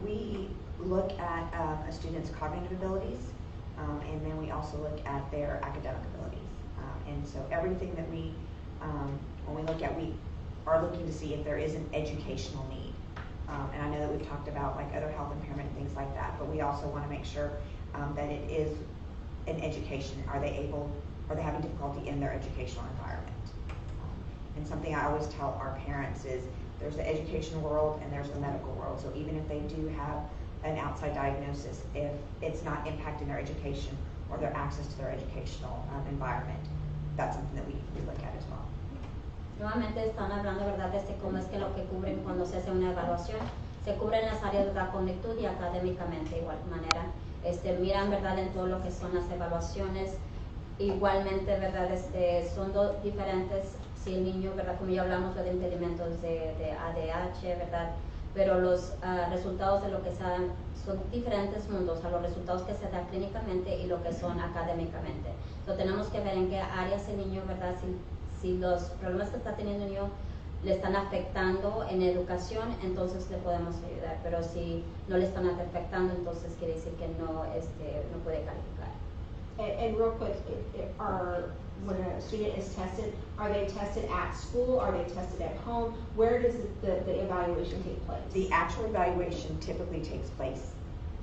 We look at a student's cognitive abilities, and then we also look at their academic abilities. And so everything that when we look at, we are looking to see if there is an educational need. And I know that we've talked about like other health impairment and things like that, but we also want to make sure that it is an education. Are they having difficulty in their educational environment? And something I always tell our parents is there's the education world and there's the medical world. So even if they do have an outside diagnosis, if it's not impacting their education or their access to their educational environment, that's something that we look at as well. Nuevamente están hablando, ¿verdad?, de cómo es que lo que cubren cuando se hace una evaluación, se cubren las áreas de la conducta y académicamente de igual manera. Miran, ¿verdad?, en todo lo que son las evaluaciones. Igualmente, ¿verdad?, son dos diferentes, si el niño, ¿verdad?, como ya hablamos de impedimentos de ADH, ¿verdad?, pero los resultados de lo que se dan son diferentes mundos, a los resultados que se dan clínicamente y lo que son académicamente. Entonces tenemos que ver en qué áreas el niño, ¿verdad?, si los problemas que está teniendo el niño le están afectando en educación, entonces le podemos ayudar, pero si no le están afectando, entonces quiere decir que no puede calificar. And real quick, when a student is tested, are they tested at school? Are they tested at home? Where does the evaluation take place? The actual evaluation typically takes place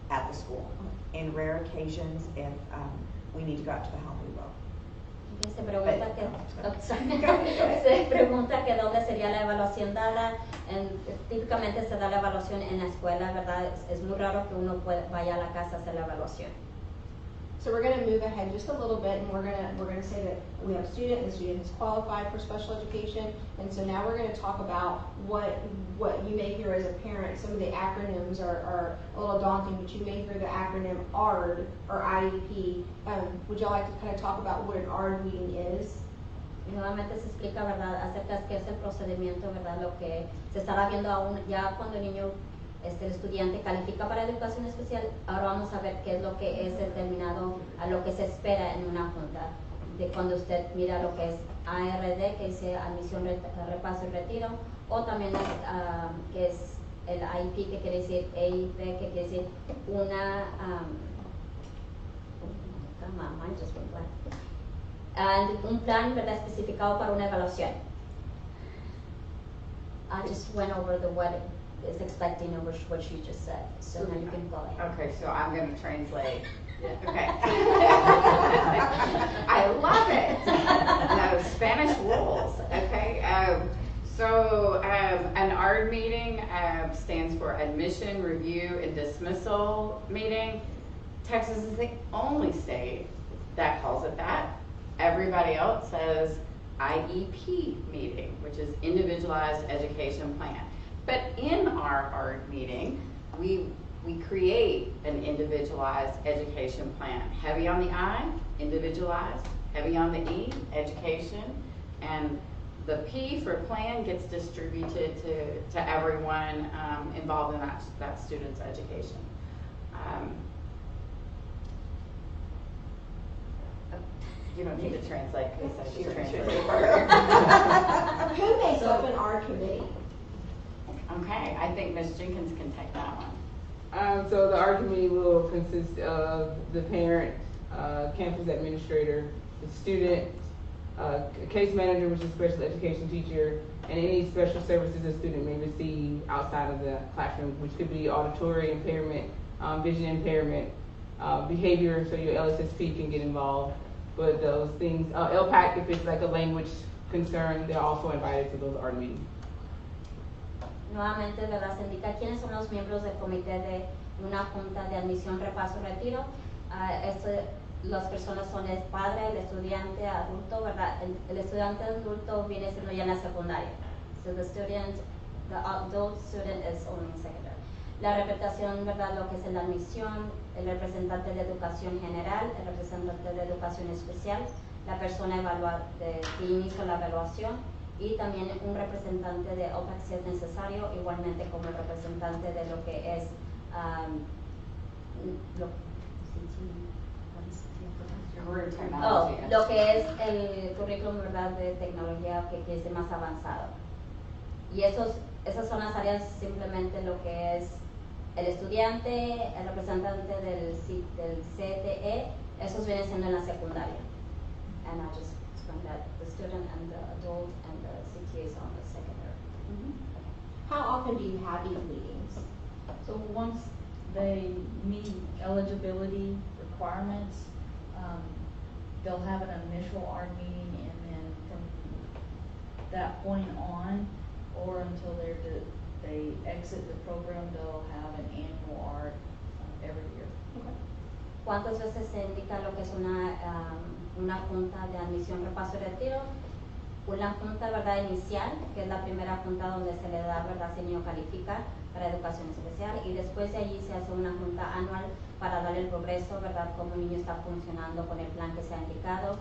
at the school. In rare occasions, if we need to go out to the home, we will. Se pregunta que dónde sería la evaluación dada. Típicamente se da la evaluación en la escuela, ¿verdad? Es muy raro que uno vaya a la casa a hacer la evaluación. So we're going to move ahead just a little bit, and we're going to say that we have a student, and the student is qualified for special education, and so now we're going to talk about what you may hear as a parent. Some of the acronyms are a little daunting, but you may hear the acronym ARD or IEP. Would y'all like to kind of talk about what an ARD meeting is? Nuevamente se explica, ¿verdad?, acerca de qué es el procedimiento, ¿verdad?, lo que se estará viendo aún ya cuando el niño, el estudiante califica para educación especial. Ahora vamos a ver qué es lo que es determinado a lo que se espera en una junta, de cuando usted mira lo que es ARD, que dice admisión, repaso y retiro, o también que es el IEP, que quiere decir EIP, que quiere decir una un plan, ¿verdad?, especificado para una evaluación. I just went over what is expecting over what you just said, so now you can go ahead. Okay, so I'm going to translate. Okay. I love it. Those Spanish rules. Okay. So an ARD meeting stands for Admission, Review, and Dismissal Meeting. Texas is the only state that calls it that. Everybody else says IEP meeting, which is Individualized Education Plan. But in our ARD meeting, we create an individualized education plan. Heavy on the I, individualized. Heavy on the E, education. And the P for plan gets distributed to everyone involved in that student's education. You don't need to translate because I just translated. Who makes up an ARD committee? Okay, I think Ms. Jenkins can take that one. So the ARD committee will consist of the parent, campus administrator, the student, a case manager, which is a special education teacher, and any special services a student may receive outside of the classroom, which could be auditory impairment, vision impairment, behavior, so your LSSP can get involved. But those things, LPAC, if it's like a language concern, they're also invited to those ARD meetings. Nuevamente, ¿verdad?, se indica quiénes son los miembros del comité de una junta de admisión, repaso, retiro. Las personas son el padre, el estudiante adulto, ¿verdad? El estudiante adulto viene siendo ya en la secundaria. So the adult student is only in secondary. La representación, ¿verdad?, lo que es la admisión, el representante de educación general, el representante de educación especial, la persona que inicia la evaluación y también un representante de OPEC si es necesario, igualmente como el representante de lo que es lo que es el currículum, ¿verdad?, de tecnología que es más avanzado. Y esas son las áreas, simplemente lo que es el estudiante, el representante del CTE, esos vienen siendo en la secundaria. And I just explained that the student and the adult and the CTA is on the secondary. How often do you have these meetings? So once they meet eligibility requirements, they'll have an initial ARD meeting, and then from that point on, or until they exit the program, they'll have an annual ARD every year. ¿Cuántas veces se indica lo que es una junta de admisión, repaso y retiro? Una junta, ¿verdad?, inicial, que es la primera junta donde se le da, ¿verdad?, si el niño califica para educación especial, y después de allí se hace una junta anual para dar el progreso, ¿verdad?, cómo el niño está funcionando con el plan que se ha indicado,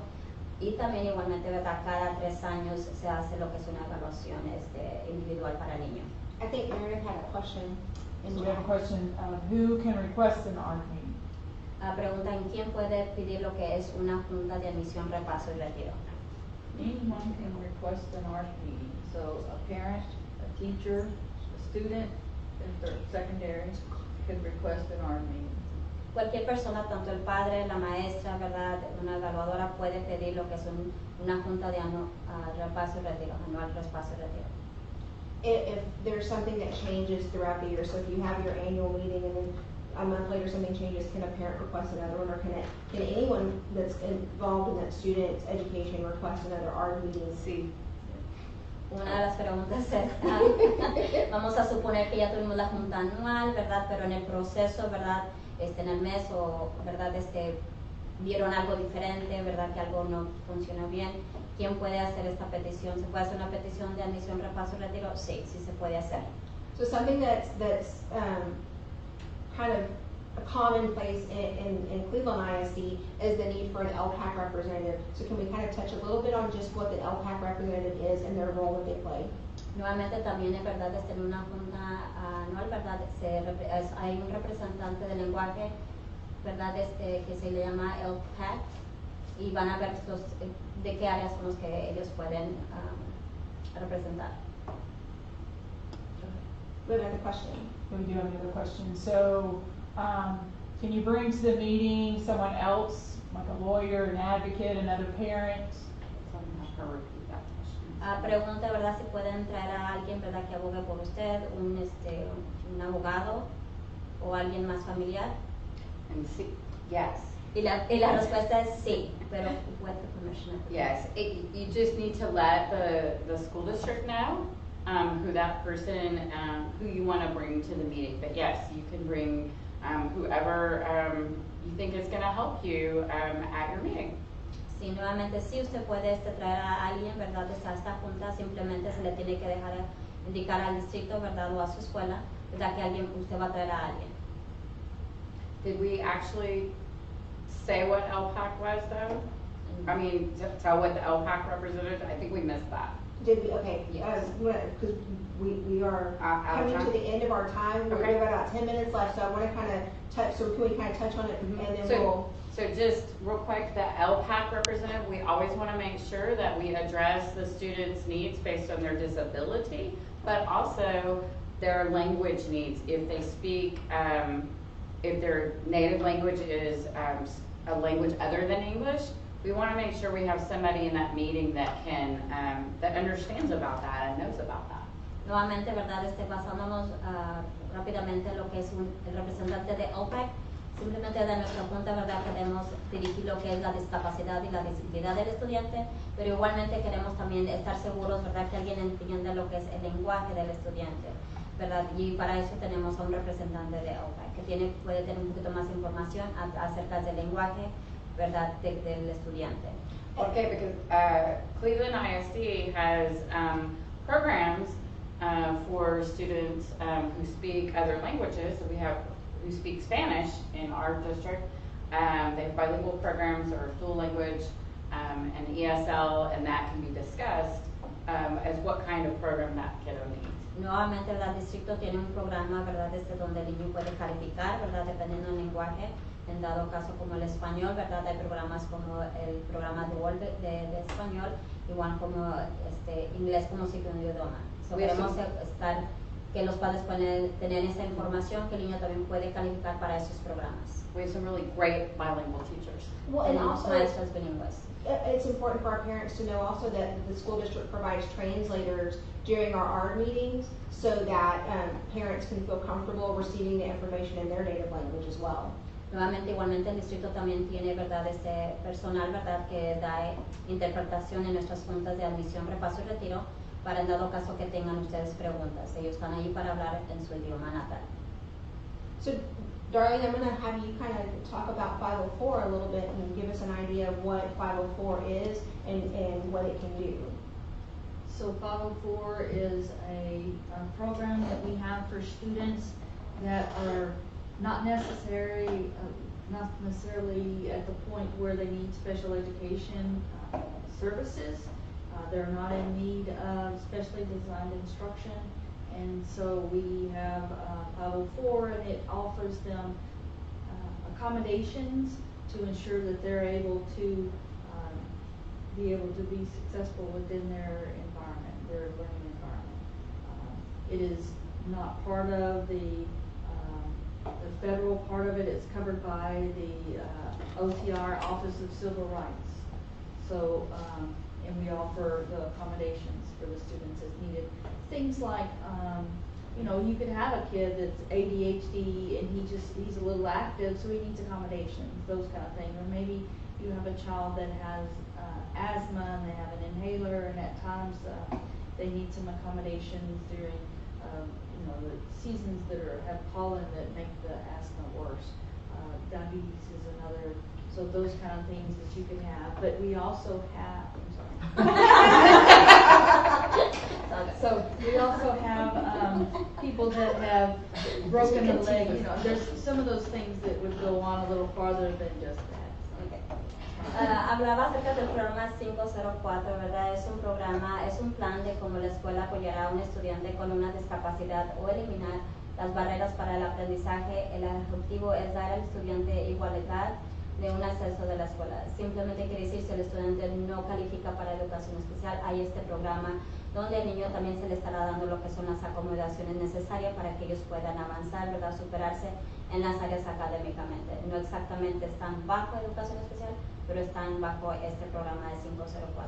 y también igualmente, ¿verdad?, cada 3 años se hace lo que es una evaluación individual para el niño. I think Meredith had a question. So we have a question of who can request an ARD meeting? Preguntan quién puede pedir lo que es una junta de admisión, repaso y retiro. Anyone can request an ARD meeting. So a parent, a teacher, a student, if they're secondary, could request an ARD meeting. Cualquier persona, tanto el padre, la maestra, ¿verdad?, una evaluadora, puede pedir lo que es una junta de repaso y retiro, anual repaso y retiro. If there's something that changes throughout the year, so if you have your annual meeting and then a month later something changes, can a parent request another one, or can anyone that's involved in that student's education request another ARD meeting? Sí. Una de las preguntas es, vamos a suponer que ya tuvimos la junta anual, ¿verdad?, pero en el proceso, ¿verdad?, en el mes, o ¿verdad?, vieron algo diferente, ¿verdad?, que algo no funcionó bien. ¿Quién puede hacer esta petición? ¿Se puede hacer una petición de admisión, repaso, retiro? Sí, sí se puede hacer. So something that's kind of a commonplace in Cleveland ISD is the need for an LPAC representative. So can we kind of touch a little bit on just what the LPAC representative is and their role that they play? Nuevamente también es verdad, en una junta anual, ¿verdad?, hay un representante de lenguaje, ¿verdad?, que se le llama LPAC, y van a ver de qué áreas son los que ellos pueden representar. We have another question. We do have another question. So, can you bring to the meeting someone else, like a lawyer, an advocate, another parent? Pregunta, ¿verdad?, si pueden traer a alguien, ¿verdad?, que abogue por usted, un abogado o alguien más familiar. And sí, yes. Y la respuesta es sí, pero with the permission of the Yes, you just need to let the school district know who that person, who you want to bring to the meeting. But yes, you can bring whoever you think is going to help you at your meeting. Sí, nuevamente sí, usted puede traer a alguien, ¿verdad?, a esta junta. Simplemente se le tiene que dejar indicar al distrito, ¿verdad?, o a su escuela, ¿verdad?, que usted va a traer a alguien. Did we actually say what LPAC was, though? I mean, tell what the LPAC represented? I think we missed that. Did we? Okay. Yes. Because we are Out of coming to time? the end of our time. We Okay. have about 10 minutes left, so I want to kind of touch. So can we kind of touch on it, and then we'll. So just real quick, the LPAC representative, we always want to make sure that we address the students' needs based on their disability, but also their language needs. If they speak, if their native language is a language other than English, we want to make sure we have somebody in that meeting that can, that understands about that and knows about that. Nuevamente, ¿verdad?, basándonos rápidamente en lo que es el representante de OPEC. Simplemente de nuestra junta, ¿verdad?, queremos dirigir lo que es la discapacidad y la disabilidad del estudiante, pero igualmente queremos también estar seguros, ¿verdad?, que alguien entienda lo que es el lenguaje del estudiante, ¿verdad? Y para eso tenemos a un representante de OPEC que puede tener un poquito más información acerca del lenguaje, ¿verdad?, del estudiante. Okay, because Cleveland ISD has programs for students who speak other languages. So we have who speak Spanish in our district. They have bilingual programs or dual language and ESL, and that can be discussed as what kind of program that kiddo needs. Nuevamente, ¿verdad? El distrito tiene un programa, ¿verdad? Donde el niño puede calificar, ¿verdad? Dependiendo del lenguaje. En dado caso como el español, ¿verdad? Hay programas como el programa dual de español, igual como inglés como segundo idioma. So, queremos estar, que los padres pueden tener esa información, que el niño también puede calificar para esos programas. We have some really great bilingual teachers. Well, and Tenemos also, maestros bilingües. it's important for our parents to know also that the school district provides translators during our ARD meetings so that parents can feel comfortable receiving the information in their native language as well. Nuevamente, igualmente el distrito también tiene, ¿verdad? Personal, ¿verdad? Que da interpretación en nuestras juntas de admisión, repaso y retiro, para en dado caso que tengan ustedes preguntas. Ellos están ahí para hablar en su idioma natal. So, Darlene, I'm going to have you kind of talk about 504 a little bit and give us an idea of what 504 is and what it can do. So 504 is a program that we have for students that are not necessarily at the point where they need special education services. They're not in need of specially designed instruction. And so we have 504, and it offers them accommodations to ensure that they're able to be able to be successful within their environment, their learning environment. It is not part of the federal part of it. It's covered by the OTR, Office of Civil Rights. So, and we offer the accommodations for the students as needed. Things like, you know, you could have a kid that's ADHD and he's a little active, so he needs accommodations, those kind of things. Or maybe you have a child that has asthma and they have an inhaler, and at times they need some accommodations during, you know, the seasons that have pollen that make the asthma worse. Diabetes is another. So those kind of things that you can have. But we also have, I'm sorry. So we also have people that have broken a leg. You know, there's some of those things that would go on a little farther than just that. Okay. Hablaba acerca del programa 504, ¿verdad? Es un programa, es un plan de cómo la escuela apoyará a un estudiante con una discapacidad o eliminar las barreras para el aprendizaje. El objetivo es dar al estudiante igualdad de un acceso de la escuela. Simplemente quiere decir, si el estudiante no califica para educación especial, hay este programa donde al niño también se le estará dando lo que son las acomodaciones necesarias para que ellos puedan avanzar, ¿verdad? Superarse en las áreas académicamente. No exactamente están bajo educación especial, pero están bajo este programa de 504.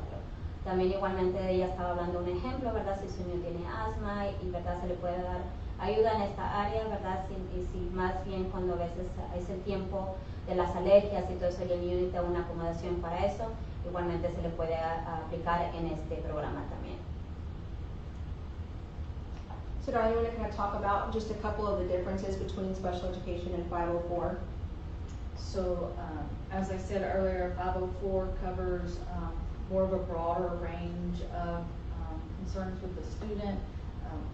También igualmente ella estaba hablando un ejemplo, ¿verdad? Si su niño tiene asma y ¿verdad? Se le puede dar ayuda en esta área, ¿verdad? Y si más bien cuando a veces es el tiempo de las alergias y todo eso y el niño necesita una acomodación para eso, igualmente se le puede aplicar en este programa también. So, Darlene, you want to kind of talk about just a couple of the differences between special education and 504? So, as I said earlier, 504 covers more of a broader range of concerns with the student.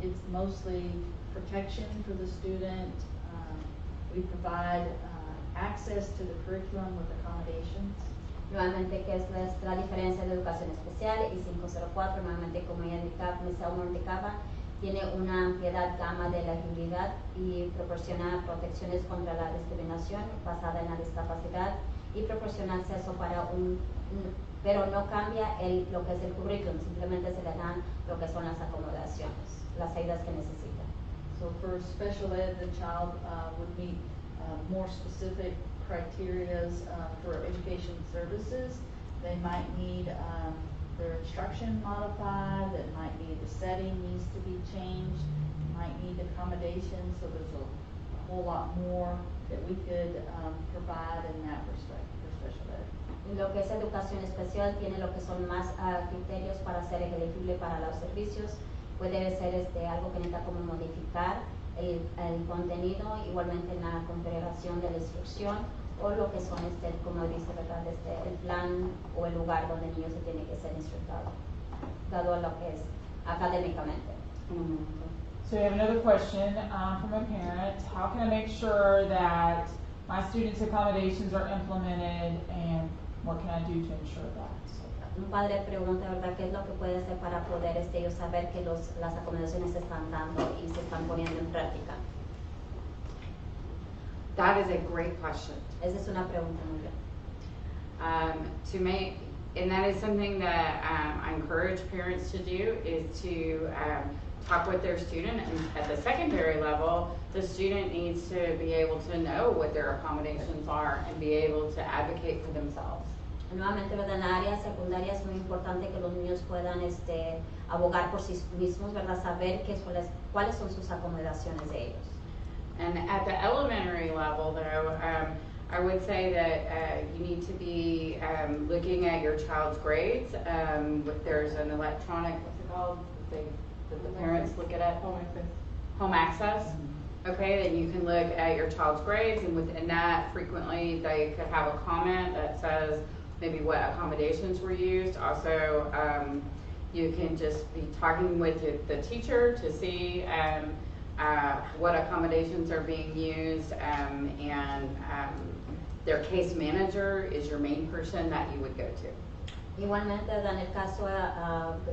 It's mostly protection for the student. We provide access to the curriculum with accommodations. Nuevamente, ¿qué es la diferencia de educación especial y 504? Nuevamente, como ella indicaba, tiene una amplia gama de elegibilidad y proporciona protecciones contra la discriminación basada en la discapacidad y proporciona acceso para pero no cambia lo que es el currículum, simplemente se le dan lo que son las acomodaciones, las ayudas que necesita. So for special ed, the child would meet more specific criteria for education services. They might need their instruction modified, that might be the setting needs to be changed, might need accommodations, so there's a whole lot more that we could provide in that respect for special ed. Lo que es educación especial tiene lo que son más criterios para ser elegible para los servicios. Puede ser algo que necesita como modificar el contenido, igualmente en la configuración de la instrucción, o lo que son, como dice, ¿verdad? El plan o el lugar donde el niño se tiene que ser instructado, dado a lo que es académicamente. So we have another question from a parent. How can I make sure that my students' accommodations are implemented, and what can I do to ensure that? un padre pregunta, ¿verdad?, qué es lo que puede hacer para poder ellos saber que las acomodaciones se están dando y se están poniendo en práctica. That is a great question. Esa es una pregunta muy bien. And that is something that I encourage parents to do, is to talk with their student. And at the secondary level, the student needs to be able to know what their accommodations are and be able to advocate for themselves. Nuevamente, ¿verdad?, en la área secundaria es muy importante que los niños puedan abogar por sí mismos, ¿verdad?, saber cuáles son sus acomodaciones de ellos. And at the elementary level, though, I would say that you need to be looking at your child's grades. There's an electronic, what's it called? That the parents look it up? Home access. Home access. Okay, then you can look at your child's grades, and within that, frequently they could have a comment that says maybe what accommodations were used. Also, you can just be talking with the teacher to see what accommodations are being used, and their case manager is your main person that you would go to. Igualmente, ¿verdad?, en el caso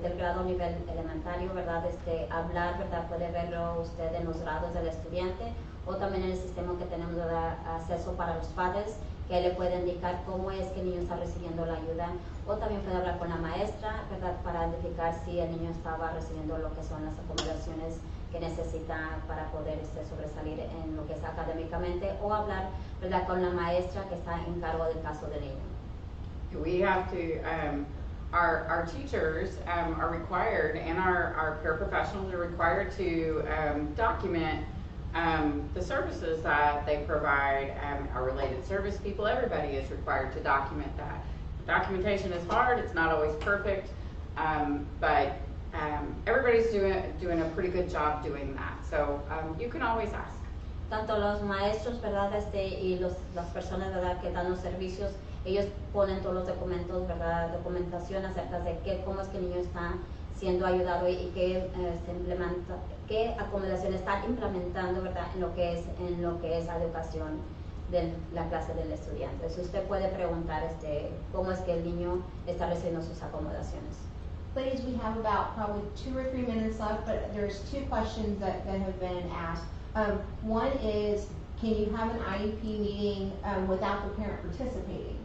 del grado nivel elementario, ¿verdad?, hablar, ¿verdad?, puede verlo usted en los grados del estudiante, o también en el sistema que tenemos de acceso para los padres, que le puede indicar cómo es que el niño está recibiendo la ayuda, o también puede hablar con la maestra, ¿verdad?, para identificar si el niño estaba recibiendo lo que son las acomodaciones que necesita para poder sobresalir en lo que es académicamente, o hablar, ¿verdad?, con la maestra que está en cargo del caso del niño. We have to, our teachers are required, and our paraprofessionals are required to document the services that they provide. Our related service people, everybody is required to document that. Documentation is hard, it's not always perfect, but everybody's doing a pretty good job doing that. So you can always ask. Tanto los maestros, ¿verdad?, y las personas, ¿verdad?, que dan los servicios, ellos ponen todos los documentos, ¿verdad?, documentación acerca de cómo es que el niño está siendo ayudado y qué acomodaciones están implementando, ¿verdad?, en lo que es la educación de la clase del estudiante. Entonces usted puede preguntar cómo es que el niño está recibiendo sus acomodaciones. Ladies, we have about probably 2 or 3 minutes left, but there's 2 questions that have been asked. One is, can you have an IEP meeting without the parent participating?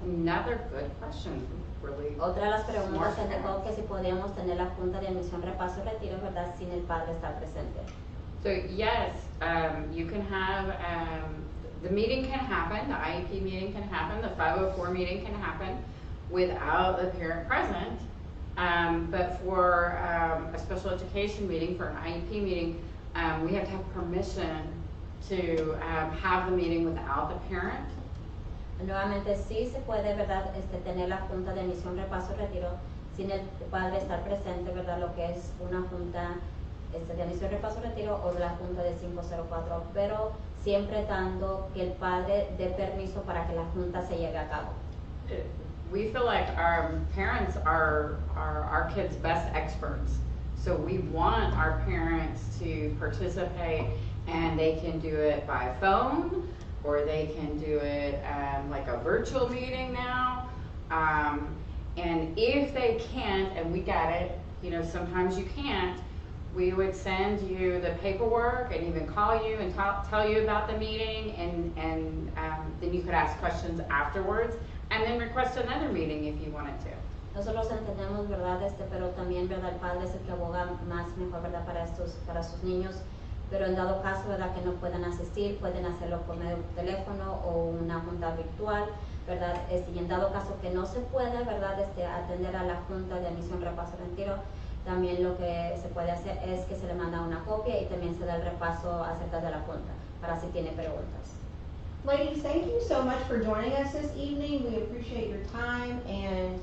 Another good question, really. Otra de las preguntas Smart se dejó que si podíamos tener la junta de admisión, repaso y retiro, ¿verdad?, sin el padre estar presente. So yes, you can have, the meeting can happen, the IEP meeting can happen, the 504 meeting can happen without the parent present. But for a special education meeting, for an IEP meeting, we have to have permission to have the meeting without the parent. Nuevamente sí se puede, ¿verdad?, tener la junta de admisión, repaso y retiro sin el padre estar presente, ¿verdad?, lo que es una junta de admisión, repaso y retiro, o de la junta de 504, pero siempre dando que el padre dé permiso para que la junta se lleve a cabo. We feel like our parents are our kids' best experts. So we want our parents to participate, and they can do it by phone, or they can do it like a virtual meeting now. And if they can't, and we get it, sometimes you can't, we would send you the paperwork and even call you and tell you about the meeting, and then you could ask questions afterwards, and then request another meeting if you wanted to. Nosotros entendemos, ¿verdad?, pero también, ¿verdad?, el padre es el que aboga más mejor, ¿verdad?, para sus niños, pero en dado caso, ¿verdad?, que no puedan asistir, pueden hacerlo por medio de teléfono o una junta virtual, ¿verdad?, y en dado caso que no se puede, ¿verdad?, atender a la junta de admisión, repaso y retiro, también lo que se puede hacer es que se le manda una copia y también se da el repaso acerca de la junta, para si tiene preguntas. Ladies, thank you so much for joining us this evening. We appreciate your time, and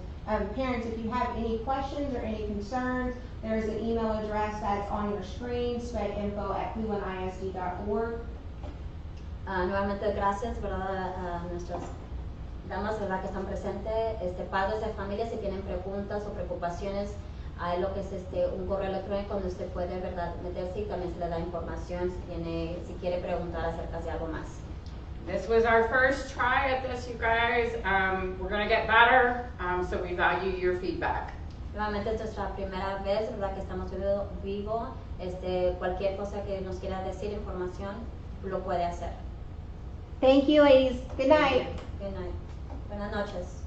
parents, if you have any questions or any concerns, there's an email address that's on your screen, spedinfo@clevelandisd.org. Nuevamente gracias, ¿verdad?, a nuestras damas, ¿verdad?, que están presentes, padres de familia, si tienen preguntas o preocupaciones, hay lo que es un correo electrónico donde usted puede, ¿verdad?, meterse, y también se le da información si quiere preguntar acerca de algo más. This was our first try at this, you guys. We're gonna get better, so we value your feedback. Nuevamente esta es la primera vez, ¿verdad? Que estamos vivo. Cualquier cosa que nos quiera decir, información, lo puede hacer. Thank you, ladies. Good night. Good night. Buenas noches.